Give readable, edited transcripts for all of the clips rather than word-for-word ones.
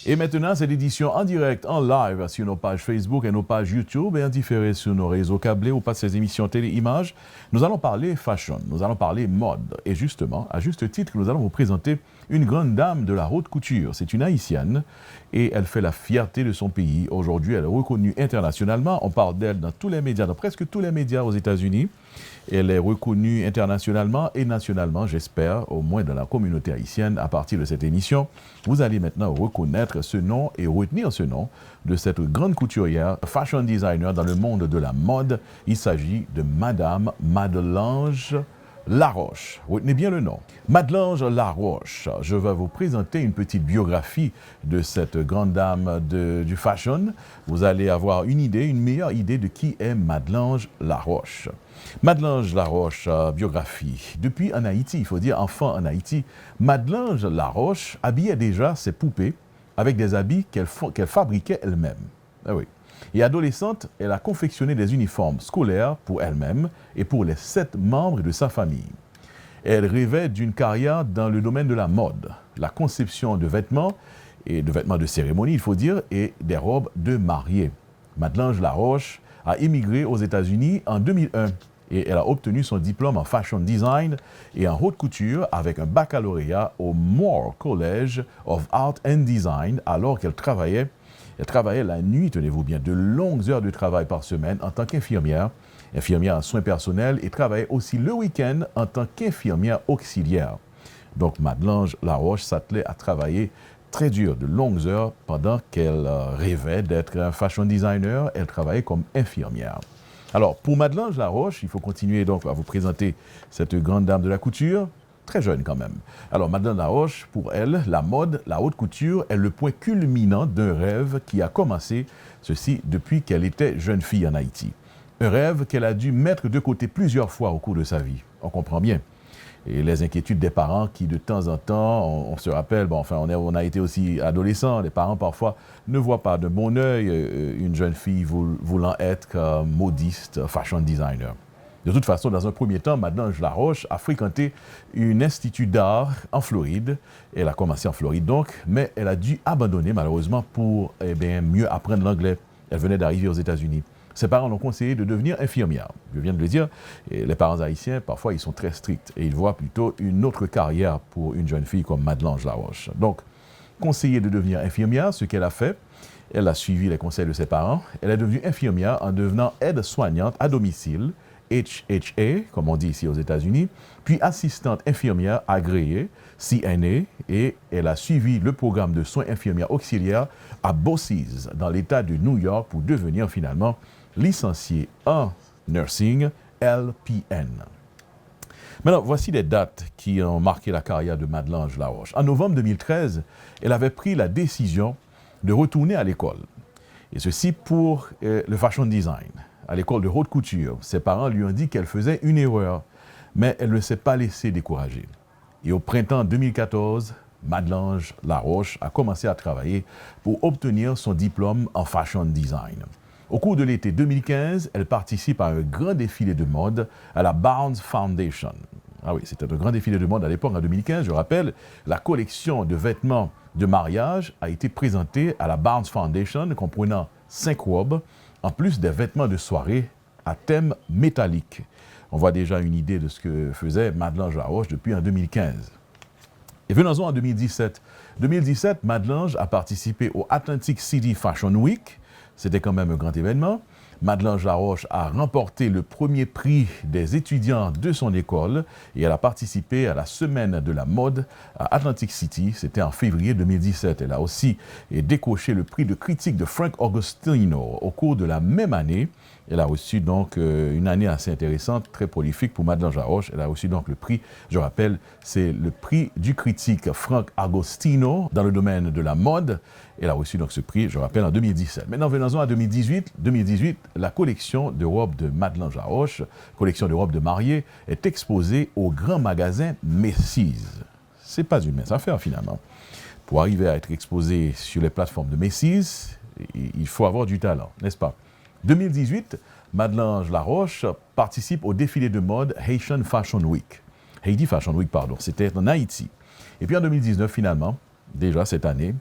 Et maintenant, cette édition en direct, en live, sur nos pages Facebook et nos pages YouTube et en différé sur nos réseaux câblés ou pas ces émissions télé-images, nous allons parler fashion, nous allons parler mode. Et justement, à juste titre, nous allons vous présenter une grande dame de la haute couture. C'est une Haïtienne et elle fait la fierté de son pays. Aujourd'hui, elle est reconnue internationalement. On parle d'elle dans tous les médias, dans presque tous les médias aux États-Unis. Elle est reconnue internationalement et nationalement, j'espère, au moins dans la communauté haïtienne. À partir de cette émission, vous allez maintenant reconnaître ce nom et retenir ce nom de cette grande couturière, fashion designer dans le monde de la mode. Il s'agit de Madame Madelange Laroche. Retenez bien le nom. Madelange Laroche. Je vais vous présenter une petite biographie de cette grande dame du fashion. Vous allez avoir une idée, une meilleure idée de qui est Madelange Laroche. Madelange Laroche, biographie. Depuis en Haïti, il faut dire enfant en Haïti, Madelange Laroche habillait déjà ses poupées avec des habits qu'elle fabriquait elle-même. Ah oui. Et adolescente, elle a confectionné des uniformes scolaires pour elle-même et pour les 7 membres de sa famille. Elle rêvait d'une carrière dans le domaine de la mode, la conception de vêtements, et de vêtements de cérémonie, il faut dire, et des robes de mariée. Madelange Laroche a émigré aux États-Unis en 2001 et elle a obtenu son diplôme en fashion design et en haute couture avec un baccalauréat au Moore College of Art and Design alors qu'elle travaillait. Elle travaillait la nuit, tenez-vous bien, de longues heures de travail par semaine en tant qu'infirmière, infirmière en soins personnels et travaillait aussi le week-end en tant qu'infirmière auxiliaire. Donc Madelange Laroche s'attelait à travailler très dur, de longues heures, pendant qu'elle rêvait d'être un fashion designer, elle travaillait comme infirmière. Alors, pour Madelange Laroche, il faut continuer donc à vous présenter cette grande dame de la couture, très jeune quand même. Alors, Madelange Laroche, pour elle, la mode, la haute couture est le point culminant d'un rêve qui a commencé, ceci, depuis qu'elle était jeune fille en Haïti. Un rêve qu'elle a dû mettre de côté plusieurs fois au cours de sa vie. On comprend bien. Et les inquiétudes des parents qui, de temps en temps, on se rappelle, on a été aussi adolescents, les parents parfois ne voient pas de bon œil une jeune fille voulant être modiste, fashion designer. De toute façon, dans un premier temps, Madelange Laroche a fréquenté un institut d'art en Floride. Elle a commencé en Floride donc, mais elle a dû abandonner malheureusement pour mieux apprendre l'anglais. Elle venait d'arriver aux États-Unis. Ses parents l'ont conseillé de devenir infirmière. Je viens de le dire, et les parents haïtiens, parfois, ils sont très stricts et ils voient plutôt une autre carrière pour une jeune fille comme Madelange Laroche. Donc, conseillée de devenir infirmière, ce qu'elle a fait, elle a suivi les conseils de ses parents. Elle est devenue infirmière en devenant aide-soignante à domicile, HHA, comme on dit ici aux États-Unis, puis assistante infirmière agréée, CNA, et elle a suivi le programme de soins infirmières auxiliaires à Bosses, dans l'État de New York, pour devenir finalement licenciée en nursing LPN. Maintenant, voici les dates qui ont marqué la carrière de Madelange Laroche. En novembre 2013, elle avait pris la décision de retourner à l'école, et ceci pour le fashion design. À l'école de haute couture, ses parents lui ont dit qu'elle faisait une erreur, mais elle ne s'est pas laissée décourager. Et au printemps 2014, Madelange Laroche a commencé à travailler pour obtenir son diplôme en fashion design. Au cours de l'été 2015, elle participe à un grand défilé de mode à la Barnes Foundation. Ah oui, c'était un grand défilé de mode à l'époque, en 2015. Je rappelle, la collection de vêtements de mariage a été présentée à la Barnes Foundation, comprenant 5 robes, en plus des vêtements de soirée à thème métallique. On voit déjà une idée de ce que faisait Madelange Laroche depuis en 2015. Et venons-en en 2017. 2017, Madelange a participé au Atlantic City Fashion Week. C'était quand même un grand événement. Madelange Laroche a remporté le premier prix des étudiants de son école et elle a participé à la semaine de la mode à Atlantic City. C'était en février 2017. Elle a aussi décoché le prix de critique de Frank Agostino au cours de la même année Elle a reçu donc une année assez intéressante, très prolifique pour Madeleine Jaroche. Elle a reçu donc le prix, je rappelle, c'est le prix du critique Frank Agostino dans le domaine de la mode. Elle a reçu donc ce prix, je rappelle, en 2017. Maintenant, venons-en à 2018. 2018, la collection de robes de Madeleine Jaroche, collection de robes de mariée, est exposée au grand magasin Macy's. C'est pas une mince affaire finalement. Pour arriver à être exposé sur les plateformes de Macy's, il faut avoir du talent, n'est-ce pas? 2018, Madeleine Laroche participe au défilé de mode Haitian Fashion Week. Haiti Fashion Week, pardon. C'était en Haïti. Et puis en 2019, finalement, déjà cette année,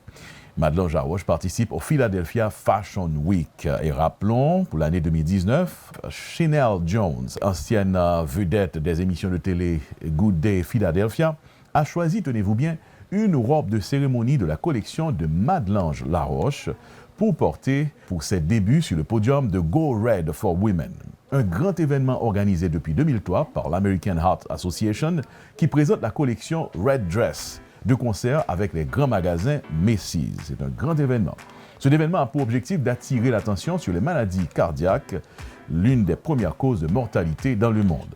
Madeleine Jaroche participe au Philadelphia Fashion Week. Et rappelons, pour l'année 2019, Chanel Jones, ancienne vedette des émissions de télé Good Day Philadelphia, a choisi, tenez-vous bien, une robe de cérémonie de la collection de Madeleine Laroche pour porter pour ses débuts sur le podium de Go Red for Women, un grand événement organisé depuis 2003 par l'American Heart Association qui présente la collection Red Dress de concert avec les grands magasins Macy's. C'est un grand événement. Cet événement a pour objectif d'attirer l'attention sur les maladies cardiaques, l'une des premières causes de mortalité dans le monde.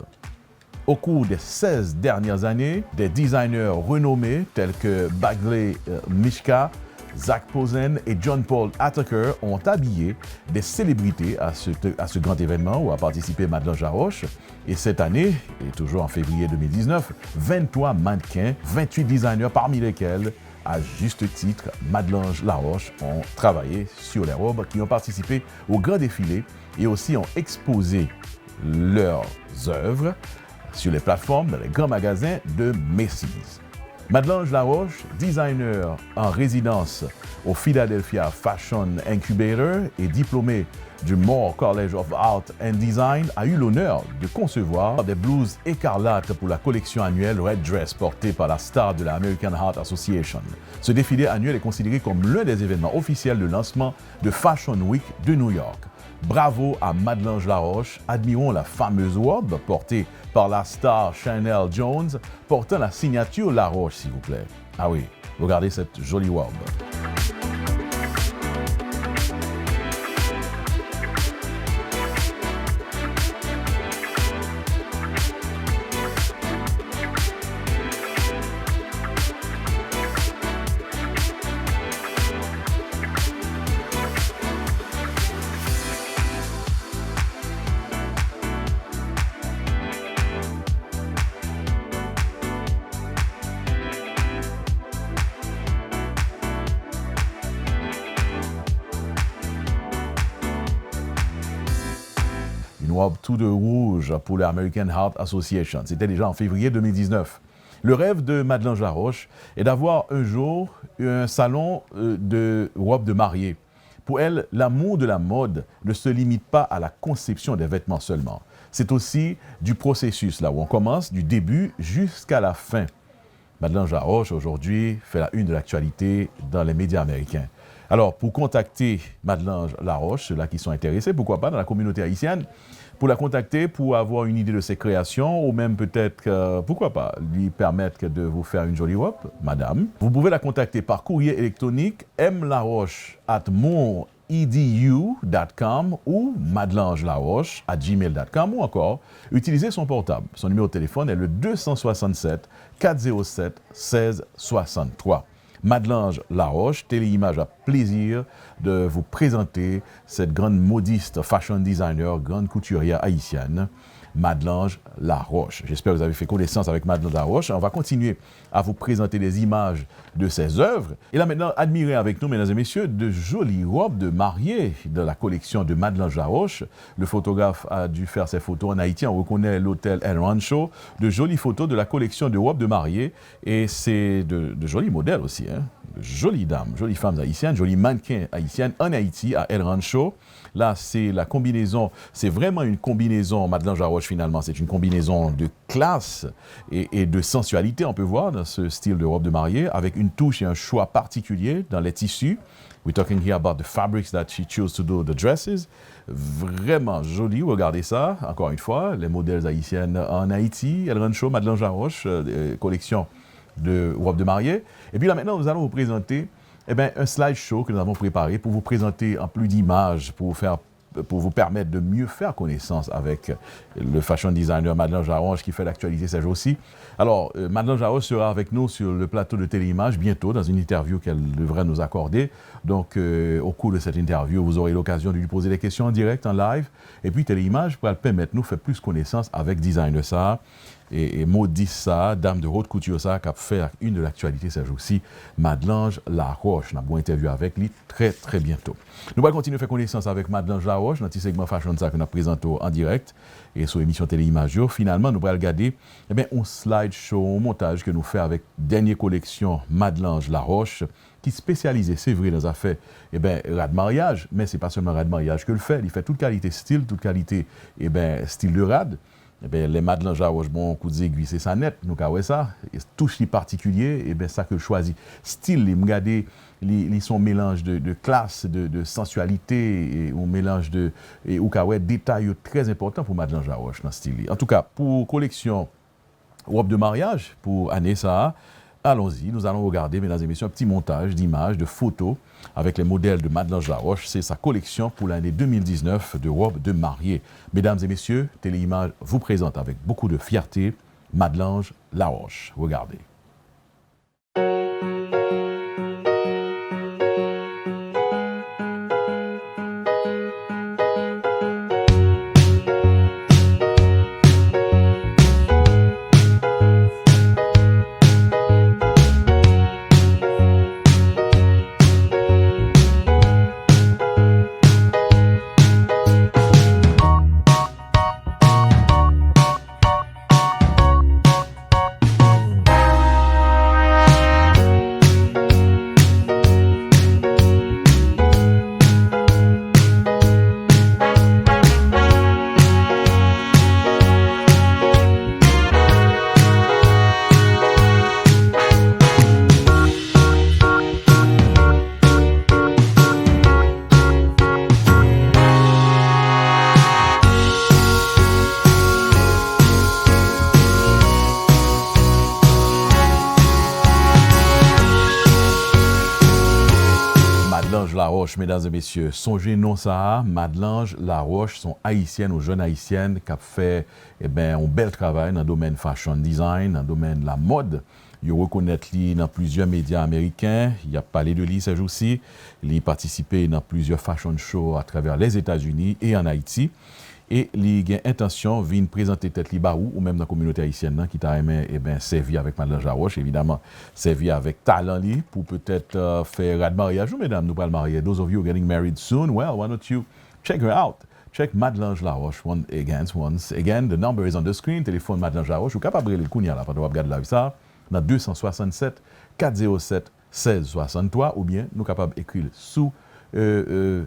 Au cours des 16 dernières années, des designers renommés tels que Bagley Mishka, Zach Posen et John Paul Attacker ont habillé des célébrités à ce grand événement où a participé Madeleine Jaroche. Et cette année, et toujours en février 2019, 23 mannequins, 28 designers parmi lesquels, à juste titre, Madeleine Laroche ont travaillé sur les robes qui ont participé au grand défilé et aussi ont exposé leurs œuvres sur les plateformes dans les grands magasins de Macy's. Madeleine Laroche, designer en résidence au Philadelphia Fashion Incubator et diplômée du Moore College of Art and Design, a eu l'honneur de concevoir des blouses écarlates pour la collection annuelle Red Dress portée par la star de la American Heart Association. Ce défilé annuel est considéré comme l'un des événements officiels de lancement de Fashion Week de New York. Bravo à Madeleine Laroche. Admirons la fameuse robe portée par la star Chanel Jones, portant la signature Laroche, s'il vous plaît. Ah oui, regardez cette jolie robe. Une robe tout de rouge pour l'American Heart Association. C'était déjà en février 2019. Le rêve de Madeleine Laroche est d'avoir un jour un salon de robes de mariée. Pour elle, l'amour de la mode ne se limite pas à la conception des vêtements seulement. C'est aussi du processus, là où on commence, du début jusqu'à la fin. Madeleine Laroche, aujourd'hui, fait la une de l'actualité dans les médias américains. Alors, pour contacter Madeleine Laroche, ceux-là qui sont intéressés, pourquoi pas, dans la communauté haïtienne, pour la contacter, pour avoir une idée de ses créations, ou même peut-être, pourquoi pas, lui permettre de vous faire une jolie robe, madame. Vous pouvez la contacter par courrier électronique mlaroche@moore.edu.com ou madelangelaroche@gmail.com ou encore utilisez son portable. Son numéro de téléphone est le 267 407 1663. Madeleine Laroche, Téléimage a plaisir de vous présenter cette grande modiste fashion designer, grande couturière haïtienne, Madeleine Laroche. J'espère que vous avez fait connaissance avec Madeleine Laroche. On va continuer à vous présenter des images de ses œuvres. Et là maintenant, admirez avec nous, mesdames et messieurs, de jolies robes de mariée de la collection de Madeleine Laroche. Le photographe a dû faire ses photos en Haïti. On reconnaît l'hôtel El Rancho. De jolies photos de la collection de robes de mariée. Et c'est de jolis modèles aussi, hein? De jolies dames, jolies femmes haïtiennes, jolis mannequins haïtiennes en Haïti, à El Rancho. Là, c'est la combinaison, c'est vraiment une combinaison, Madeleine Laroche finalement, c'est une combinaison de classe et de sensualité, on peut voir, dans ce style de robe de mariée, avec une touche et un choix particulier dans les tissus. We're talking here about the fabrics that she chose to do the dresses. Vraiment joli, regardez ça, encore une fois, les modèles haïtiennes en Haïti, El Rancho, Madeleine Laroche, collection de robes de mariée. Et puis là, maintenant, nous allons vous présenter un slideshow que nous avons préparé pour vous présenter en plus d'images, pour vous faire vous permettre de mieux faire connaissance avec le fashion designer Madeleine Jaroche qui fait l'actualité ces jours-ci. Alors, Madeleine Jaroche sera avec nous sur le plateau de Téléimage bientôt dans une interview qu'elle devrait nous accorder. Donc, au cours de cette interview, vous aurez l'occasion de lui poser des questions en direct, en live. Et puis, Téléimage pourra le permettre de nous faire plus connaissance avec designer ça. Et Maudit ça, dame de haute couture ça, qui a fait une de l'actualité ces jours-ci, Madeleine Laroche. Nous avons une interview avec lui très, très bientôt. Nous allons continuer à faire connaissance avec Madeleine Laroche dans petit segment fashion ça que nous présentons en direct et sur l'émission Téléimage. Finalement, nous allons regarder un slideshow, un montage que nous faisons avec dernière collection Madeleine Laroche, qui est spécialisée, c'est vrai, dans les affaires rad mariage, mais ce n'est pas seulement rad mariage que le fait. Il fait toute qualité style, toute qualité style de rad. Les Madeleine Jaroche, bon, coup d'aiguille, c'est ça net, nous avons ça. Touche les particuliers, ça que je choisis. Style, regardez, ils sont mélange de classe, de sensualité, ou mélange de détails très importants pour Madeleine Jaroche dans ce style. En tout cas, pour collection robe de mariage, pour année ça, allons-y, nous allons regarder, mesdames et messieurs, un petit montage d'images, de photos avec les modèles de Madeleine Laroche. C'est sa collection pour l'année 2019 de robes de mariée. Mesdames et messieurs, Téléimage vous présente avec beaucoup de fierté Madeleine Laroche. Regardez. Laroche, mesdames et messieurs, songez non ça, Madeleine Laroche sont haïtiennes ou jeunes haïtiennes qui ont fait un bel travail dans le domaine fashion design, dans le domaine de la mode. Ils reconnaissent lui dans plusieurs médias américains, il a parlé de lui ces jours-ci, il a participé dans plusieurs fashion shows à travers les États-Unis et en Haïti. Et il a intention de présenter tête li baou ou même dans la communauté haïtienne qui t'a aimé servi avec Madeleine Jaroche, évidemment servi avec talent li pour peut-être faire rad mariage ou mesdames nous pas le marier. Those of you getting married soon, well, why don't you check her out? Check Madeleine Laroche once again. The number is on the screen. Téléphone Madeleine Laroche. Vous capable de le kounya là pendant regarder la ça dans 267 407 1663 ou bien nous capable écrire sous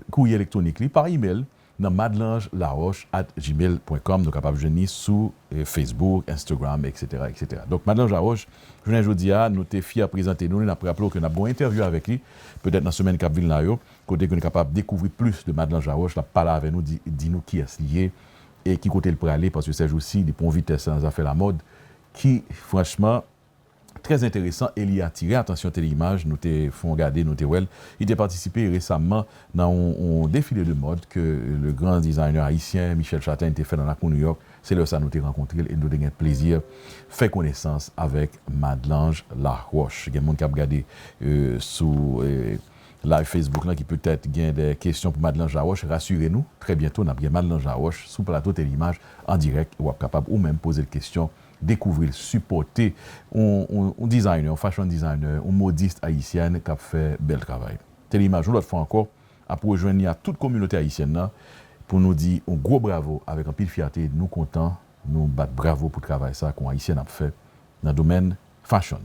courrier électronique li par email dans madelange-laroche@gmail.com. Nous capables de venir sur Facebook, Instagram, etc., etc. Donc, Madeleine Laroche, je viens aujourd'hui à nous sommes fiers à présenter nous. Nous avons rappelé que nous avons une interview avec lui, peut-être dans la semaine qui vient là, côté que nous sommes capables de découvrir plus de Madeleine Laroche, nous parler avec nous, dit nous qui est lié et qui côté le pour aller, parce que c'est aussi des ponts vitesse dans les affaires la mode, qui, franchement, très intéressant et il a attiré attention Téléimage, nous te font regarder, nous te well. Il a participé récemment dans un défilé de mode que le grand designer haïtien Michel Chatin a fait dans la cour New York. C'est là ça nous t'ai rencontré et nous avons eu plaisir faire connaissance avec Madeleine Laroche. Il y a des gens qui ont regardé sur live Facebook là, qui peut-être gagne des questions pour Madeleine Laroche. Rassurez-nous, très bientôt, nous avons Madeleine Laroche sous plateau Téléimage en direct ou capable ou même poser des questions, découvrir, supporter un designer, un fashion designer, un modiste haïtienne qui a fait bel travail. Téléimage, une autre fois encore, à rejoindre à toute communauté haïtienne là, pour nous dire un gros bravo avec un pile fierté, nous contents, nous battre bravo pour le travail ça qu'on haïtien a fait dans le domaine fashion.